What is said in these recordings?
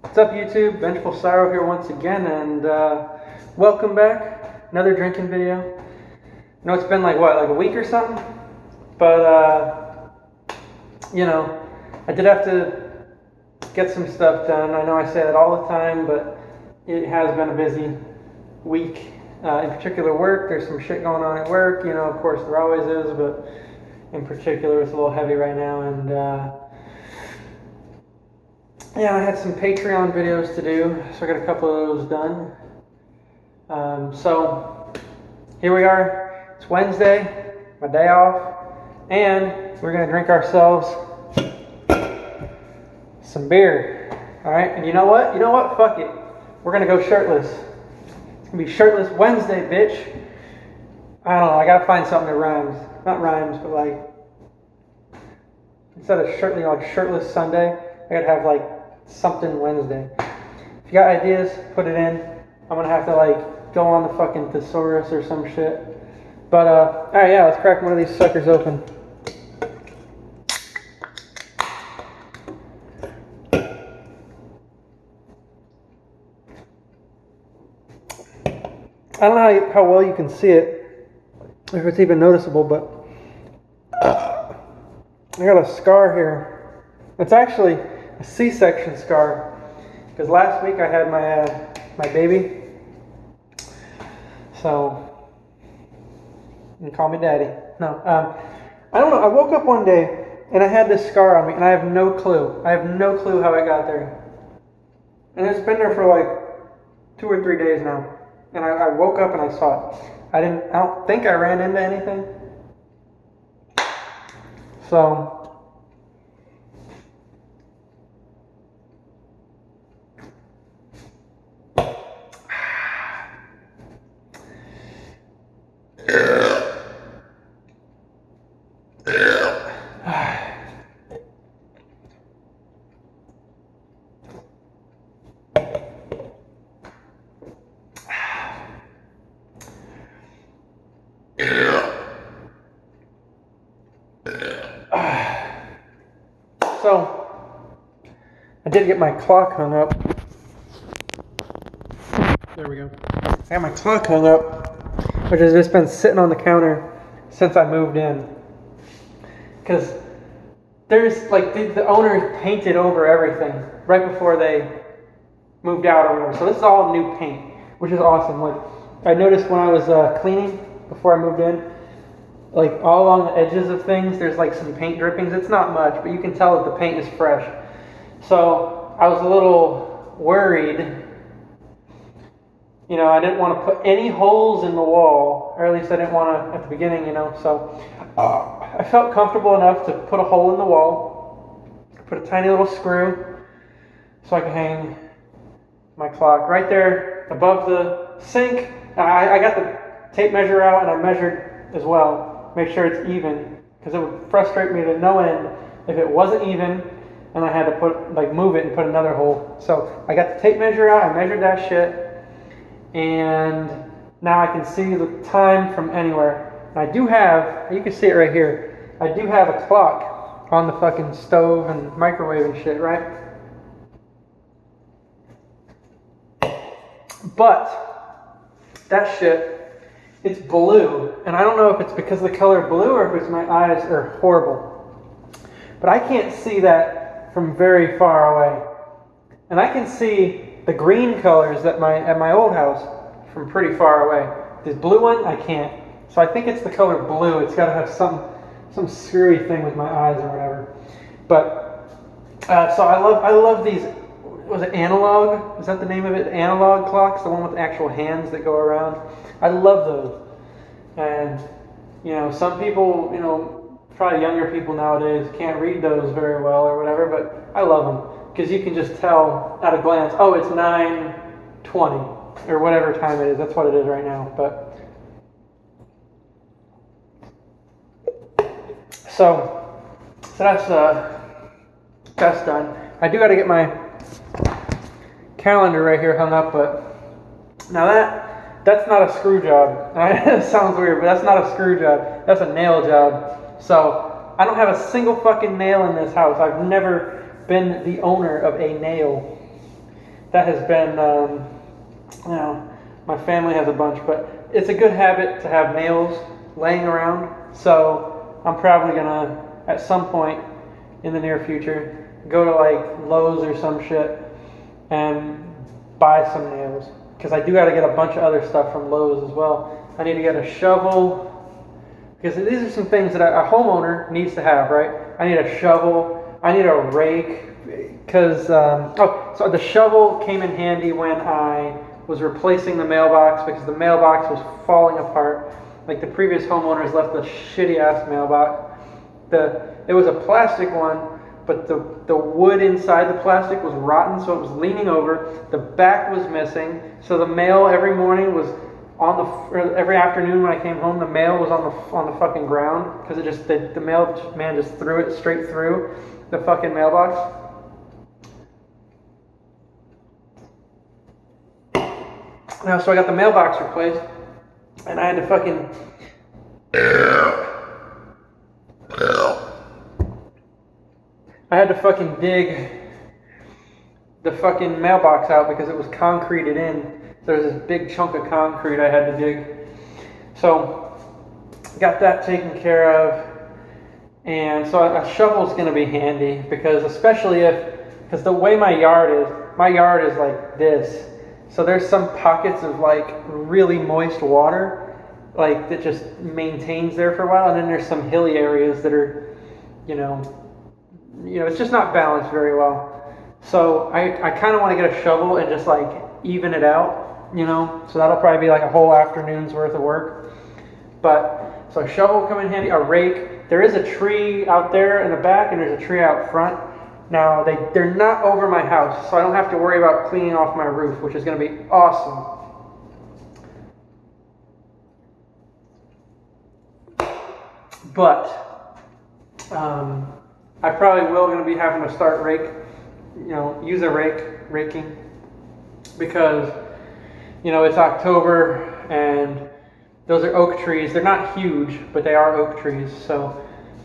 What's up, YouTube? Vengefulsorrow here once again, and welcome back. Another drinking video. I know it's been like a week or something, but I did have to get some stuff done. I know I say that all the time, but it has been a busy week. In particular, work. There's some shit going on at work. Of course, there always is, but in particular, it's a little heavy right now, and yeah, I had some Patreon videos to do, so I got a couple of those done. So here we are. It's Wednesday, my day off, and we're gonna drink ourselves some beer. All right, and you know what? Fuck it. We're gonna go shirtless. It's gonna be Shirtless Wednesday, bitch. I don't know. I gotta find something that rhymes. Not rhymes, but like instead of Shirtless Sunday, I gotta have like something Wednesday. If you got ideas, put it in. I'm gonna have to like go on the fucking thesaurus or some shit. But alright, yeah, let's crack one of these suckers open. I don't know how well you can see it, if it's even noticeable, but I got a scar here. It's actually a C-section scar, because last week I had my baby, so you can call me daddy. No, I don't know. I woke up one day and I had this scar on me, and I have no clue. I have no clue how it got there, and it's been there for like 2 or 3 days now. And I woke up and I saw it. I don't think I ran into anything. So I did get my clock hung up. There we go. I got my clock hung up, which has just been sitting on the counter since I moved in. Because there's like the owner painted over everything right before they moved out or whatever. So this is all new paint, which is awesome. Like I noticed when I was cleaning before I moved in, like all along the edges of things, there's like some paint drippings. It's not much, but you can tell that the paint is fresh. So I was a little worried. I didn't want to put any holes in the wall, or at least I didn't want to at the beginning, So I felt comfortable enough to put a hole in the wall, put a tiny little screw so I could hang my clock right there above the sink. I got the tape measure out and I measured as well, make sure it's even, because it would frustrate me to no end if it wasn't even and I had to move it and put another hole. So I got the tape measure out, I measured that shit, and now I can see the time from anywhere. And I do have, you can see it right here, I do have a clock on the fucking stove and microwave and shit, right? But that shit, it's blue, and I don't know if it's because of the color blue or if it's my eyes are horrible, but I can't see that from very far away, and I can see the green colors at my old house from pretty far away. This blue one, I can't. So I think it's the color blue. It's got to have some screwy thing with my eyes or whatever. But so I love these. Was it analog? Is that the name of it? Analog clocks, the one with the actual hands that go around. I love those. And some people, probably younger people nowadays can't read those very well or whatever, but I love them because you can just tell at a glance, oh, it's 9:20 or whatever time it is. That's what it is right now. But so that's done. I do got to get my calendar right here hung up, but now that's not a screw job. It sounds weird, but that's not a screw job. That's a nail job. So I don't have a single fucking nail in this house. I've never been the owner of a nail. that has been, you know, my family has a bunch, but it's a good habit to have nails laying around. So I'm probably gonna, at some point in the near future, go to like Lowe's or some shit and buy some nails. Because I do got to get a bunch of other stuff from Lowe's as well. I need to get a shovel. Because these are some things that a homeowner needs to have, right? I need a shovel. I need a rake. Because, so the shovel came in handy when I was replacing the mailbox because the mailbox was falling apart. Like the previous homeowners left a shitty ass mailbox. It was a plastic one, but the wood inside the plastic was rotten, so it was leaning over. The back was missing, so the mail every morning was or every afternoon when I came home, the mail was on the fucking ground because the mailman just threw it straight through the fucking mailbox. Now, so I got the mailbox replaced, and I had to fucking. I had to fucking dig the fucking mailbox out because it was concreted in. There was this big chunk of concrete I had to dig. So, got that taken care of. And so a shovel's going to be handy because especially because the way my yard is like this. So there's some pockets of like really moist water, like that just maintains there for a while. And then there's some hilly areas that are, you know, it's just not balanced very well. So I kind of want to get a shovel and just like even it out, so that'll probably be like a whole afternoon's worth of work. But so a shovel will come in handy, a rake. There is a tree out there in the back and there's a tree out front. Now they're not over my house, so I don't have to worry about cleaning off my roof, which is going to be awesome. But I probably will going to be having to start use a raking, because it's October and those are oak trees. They're not huge, but they are oak trees, so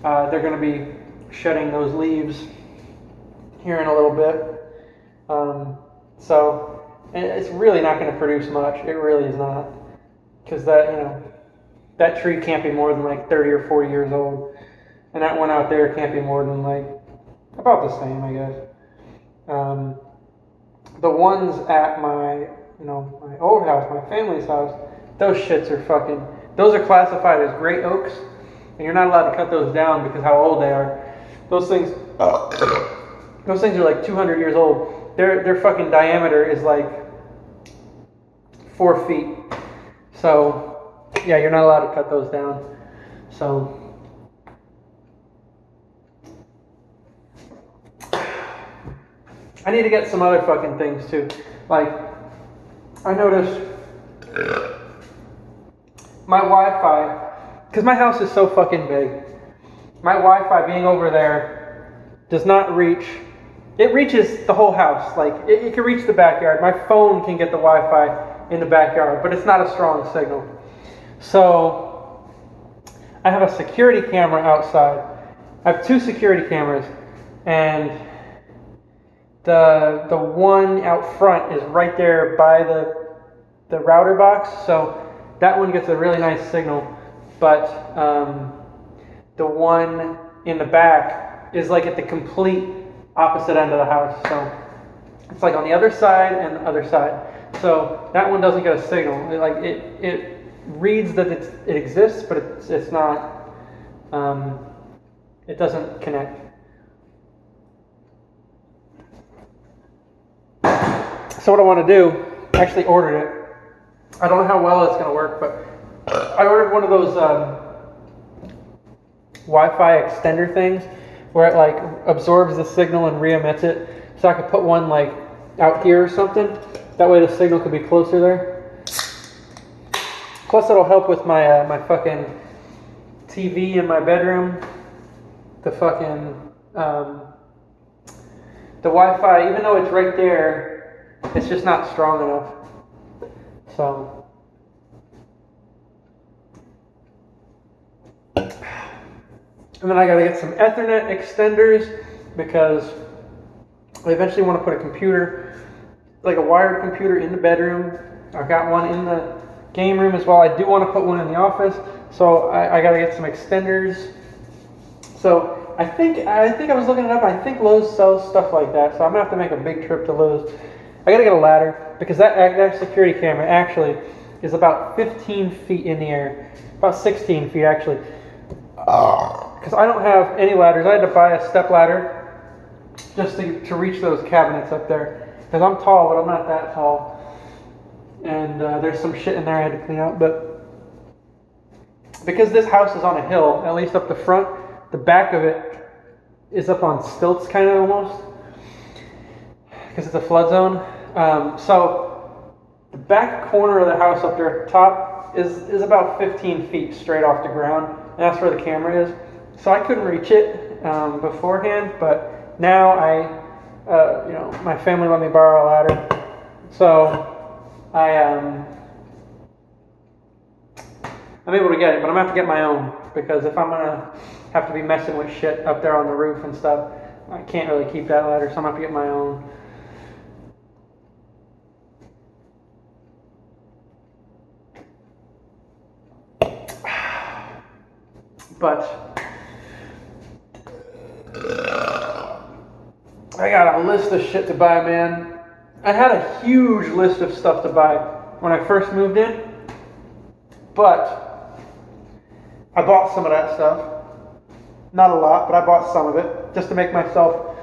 they're going to be shedding those leaves here in a little bit. So it's really not going to produce much. It really is not, because that tree can't be more than like 30 or 40 years old, and that one out there can't be more than like about the same, I guess. The ones at my my old house, my family's house, those shits are those are classified as great oaks, and you're not allowed to cut those down because how old they are. Those things are like 200 years old. Their fucking diameter is like 4 feet. So yeah, you're not allowed to cut those down. So I need to get some other fucking things too. Like, I noticed my Wi-Fi, because my house is so fucking big, my Wi-Fi being over there does not reach. It reaches the whole house. Like, it can reach the backyard. My phone can get the Wi-Fi in the backyard, but it's not a strong signal. So I have a security camera outside. I have 2 security cameras, and the one out front is right there by the router box, so that one gets a really nice signal. But the one in the back is like at the complete opposite end of the house, so it's like on the other side and the other side. So that one doesn't get a signal. It reads that it exists, but it's not. It doesn't connect. So what I want to do, I actually ordered it. I don't know how well it's going to work, but I ordered one of those Wi-Fi extender things where it like absorbs the signal and re-emits it. So I could put one like out here or something. That way the signal could be closer there. Plus it'll help with my my fucking TV in my bedroom. The fucking the Wi-Fi, even though it's right there, it's just not strong enough. So and then I gotta get some Ethernet extenders because I eventually want to put a computer like a wired computer in the bedroom. I've got one in the game room as well. I do want to put one in the office, so I got to get some extenders. So I think I was looking it up. I think Lowe's sells stuff like that, so I'm gonna have to make a big trip to Lowe's. I gotta get a ladder because that security camera actually is about 15 feet in the air, about 16 feet actually. Because I don't have any ladders. I had to buy a step ladder just to reach those cabinets up there. Because I'm tall, but I'm not that tall. And there's some shit in there I had to clean out. But because this house is on a hill, at least up the front, the back of it is up on stilts kind of almost. Because it's a flood zone. So the back corner of the house up there at the top is about 15 feet straight off the ground. And that's where the camera is. So I couldn't reach it beforehand, but now my family let me borrow a ladder. So I'm able to get it, but I'm gonna have to get my own because if I'm gonna have to be messing with shit up there on the roof and stuff, I can't really keep that ladder, so I'm gonna have to get my own. But I got a list of shit to buy, man. I had a huge list of stuff to buy when I first moved in, but I bought some of that stuff. Not a lot, but I bought some of it just to make myself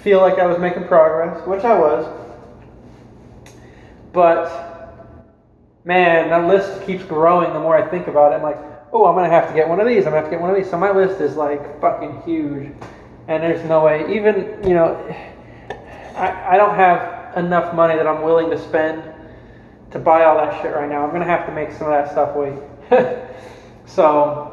feel like I was making progress, which I was. But man, that list keeps growing the more I think about it. I'm like, oh, I'm going to have to get one of these. I'm going to have to get one of these. So my list is like fucking huge. And there's no way, even, I don't have enough money that I'm willing to spend to buy all that shit right now. I'm going to have to make some of that stuff wait. So,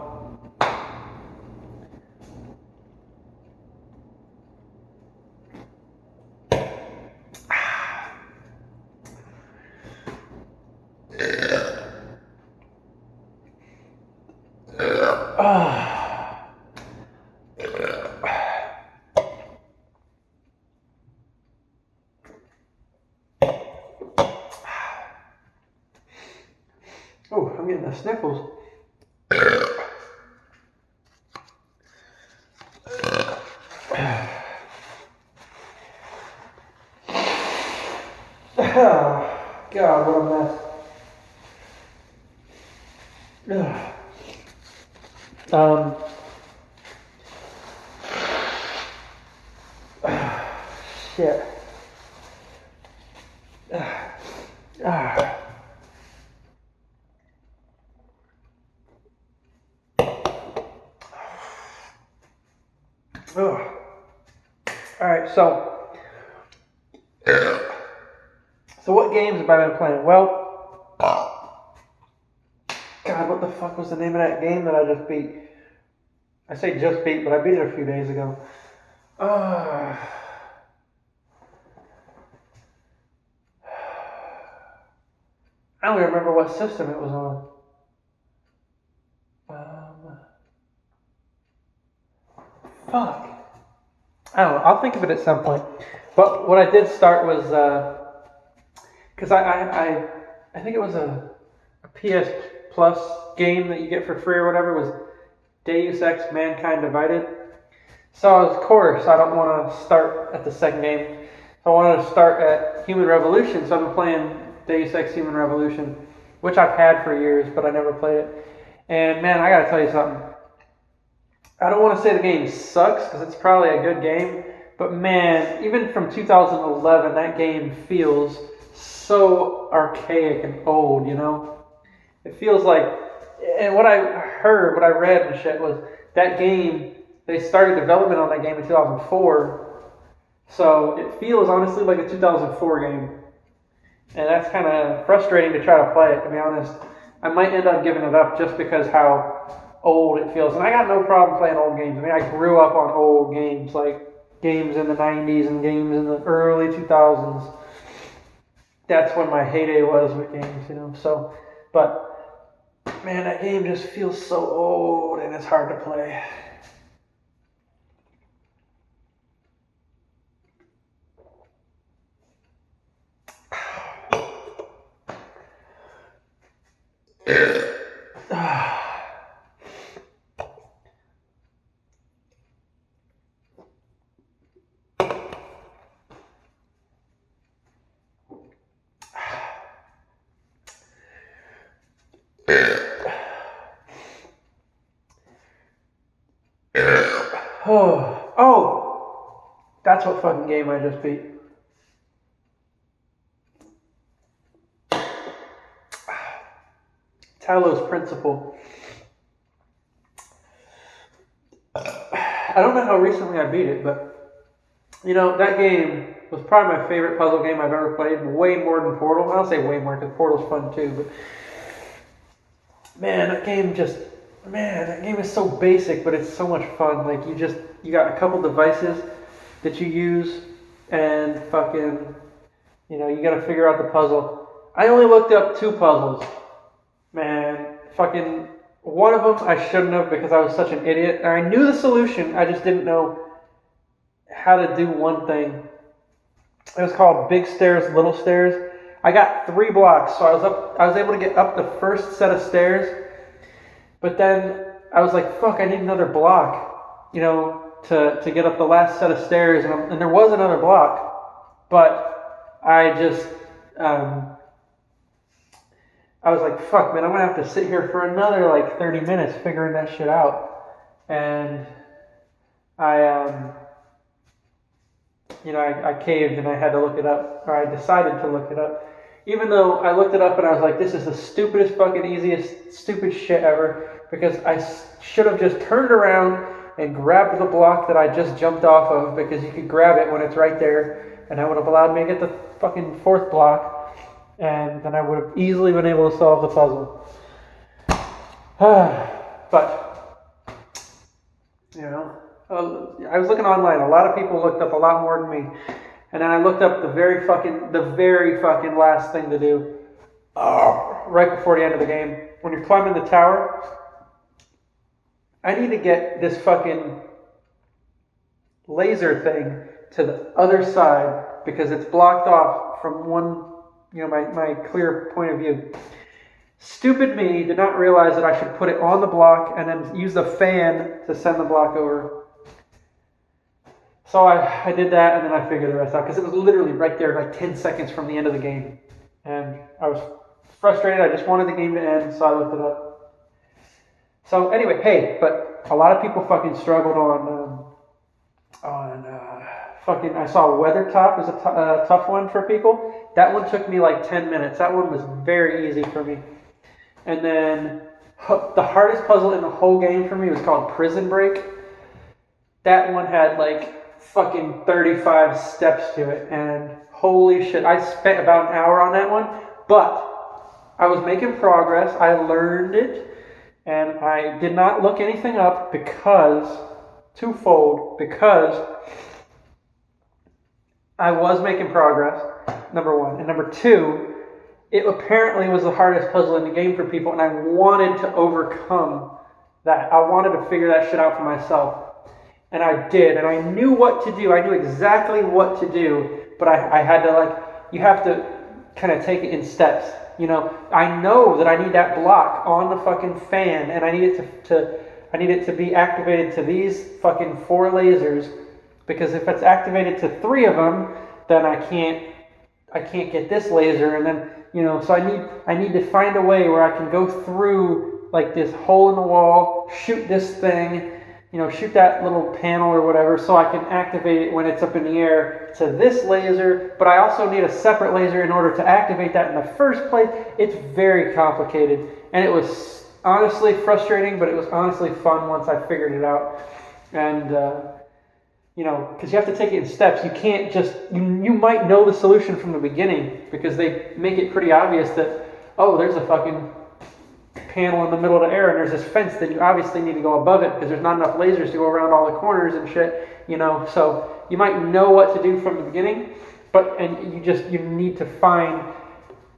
oh, I'm getting the sniffles. Oh, God, what a mess. Shit. Alright, so what games have I been playing? Well, God, what the fuck was the name of that game that I just beat? I say just beat, but I beat it a few days ago. I don't even remember what system it was on. Fuck. I don't know. I'll think of it at some point. But what I did start was because I think it was a PS Plus game that you get for free or whatever. It was Deus Ex Mankind Divided. So of course I don't want to start at the second game. So I wanted to start at Human Revolution. So I've been playing Deus Ex Human Revolution, which I've had for years, but I never played it. And man, I gotta tell you something. I don't want to say the game sucks because it's probably a good game, but man, even from 2011, that game feels so archaic and old, It feels like, and what I heard, what I read and shit was that game, they started development on that game in 2004, so it feels honestly like a 2004 game, and that's kind of frustrating to try to play it, to be honest. I might end up giving it up just because how old it feels. And I got no problem playing old games. I mean, I grew up on old games, like games in the 90s and games in the early 2000s. That's when my heyday was with games, So, but, man, that game just feels so old and it's hard to play. Oh, that's what fucking game I just beat. Talos Principle. I don't know how recently I beat it, but you know, that game was probably my favorite puzzle game I've ever played, way more than Portal. I don't say way more because Portal's fun too, but man, that game is so basic, but it's so much fun. Like you got a couple devices that you use, and fucking, you know, you got to figure out the puzzle. I only looked up 2 puzzles. Man, fucking one of them I shouldn't have because I was such an idiot. I knew the solution, I just didn't know how to do one thing. It was called Big Stairs, Little Stairs. I got 3 blocks, so I was able to get up the first set of stairs, but then I was like, fuck, I need another block, you know, to get up the last set of stairs, and there was another block, but I just, I was like, fuck, man, I'm going to have to sit here for another, like, 30 minutes figuring that shit out. And I caved and I had to look it up, or I decided to look it up. Even though I looked it up and I was like, this is the stupidest, fucking easiest, stupid shit ever, because I should have just turned around and grabbed the block that I just jumped off of, because you could grab it when it's right there, and that would have allowed me to get the fucking 4th block. And then I would have easily been able to solve the puzzle. But, you know, I was looking online. A lot of people looked up a lot more than me. And then I looked up the very fucking last thing to do. Right before the end of the game. When you're climbing the tower, I need to get this fucking laser thing to the other side because it's blocked off from one, you know, my clear point of view. Stupid me did not realize that I should put it on the block and then use the fan to send the block over. So I did that, and then I figured the rest out because it was literally right there, like 10 seconds from the end of the game. And I was frustrated. I just wanted the game to end, so I looked it up. So anyway, hey, but a lot of people fucking struggled fucking, I saw Weathertop is a tough one for people. That one took me like 10 minutes. That one was very easy for me. And then the hardest puzzle in the whole game for me was called Prison Break. That one had like fucking 35 steps to it. And holy shit, I spent about an hour on that one. But I was making progress. I learned it. And I did not look anything up because I was making progress, number one. And number two, it apparently was the hardest puzzle in the game for people, and I wanted to overcome that. I wanted to figure that shit out for myself. And I did, and I knew what to do. I knew exactly what to do, but I had to, you have to kind of take it in steps. You know, I know that I need that block on the fucking fan, and I need it to be activated to these fucking 4 lasers. Because if it's activated to 3 of them, then I can't get this laser, and then, you know, so I need to find a way where I can go through like this hole in the wall, shoot this thing, you know, shoot that little panel or whatever, so I can activate it when it's up in the air to this laser, but I also need a separate laser in order to activate that in the first place. It's very complicated, and it was honestly frustrating, but it was honestly fun once I figured it out. And you know, because you have to take it in steps. You can't just, you might know the solution from the beginning because they make it pretty obvious that, oh, there's a fucking panel in the middle of the air and there's this fence that you obviously need to go above it because there's not enough lasers to go around all the corners and shit, you know. So you might know what to do from the beginning, and you need to find,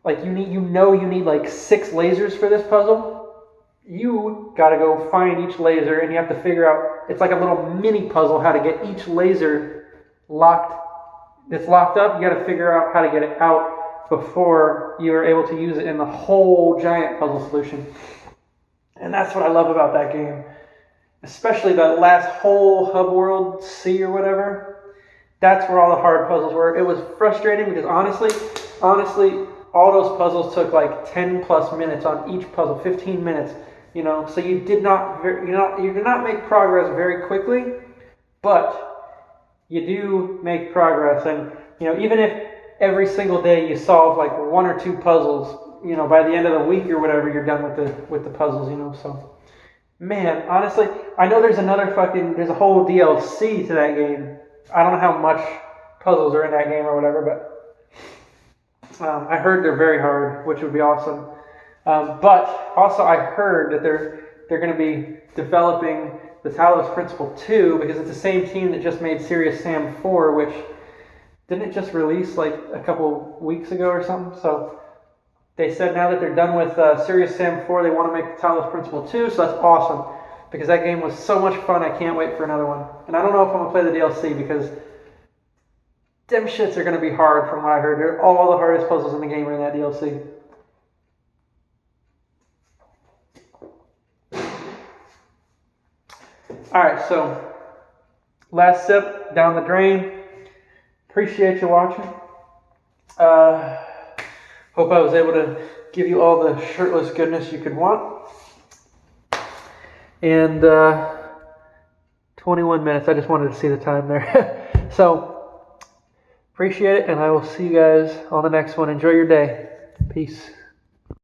like, you need like 6 lasers for this puzzle. You gotta go find each laser, and you have to figure out, it's like a little mini puzzle how to get each laser locked. It's locked up, you gotta figure out how to get it out before you are able to use it in the whole giant puzzle solution. And that's what I love about that game. Especially the last whole hub world C or whatever. That's where all the hard puzzles were. It was frustrating because honestly, all those puzzles took like 10 plus minutes on each puzzle, 15 minutes, you know, so you did not make progress very quickly, but you do make progress. And, you know, even if every single day you solve like 1 or 2 puzzles, you know, by the end of the week or whatever, you're done with the puzzles, you know. So, man, honestly, I know there's a whole DLC to that game. I don't know how much puzzles are in that game or whatever, but I heard they're very hard, which would be awesome. But also I heard that they're going to be developing the Talos Principle 2, because it's the same team that just made Serious Sam 4, which didn't it just release like a couple weeks ago or something? So they said now that they're done with Serious Sam 4, they want to make the Talos Principle 2, so that's awesome, because that game was so much fun. I can't wait for another one. And I don't know if I'm going to play the DLC, because them shits are going to be hard from what I heard. They're all the hardest puzzles in the game are in that DLC. Alright, so last sip down the drain. Appreciate you watching. Hope I was able to give you all the shirtless goodness you could want. And 21 minutes. I just wanted to see the time there. So, appreciate it, and I will see you guys on the next one. Enjoy your day. Peace.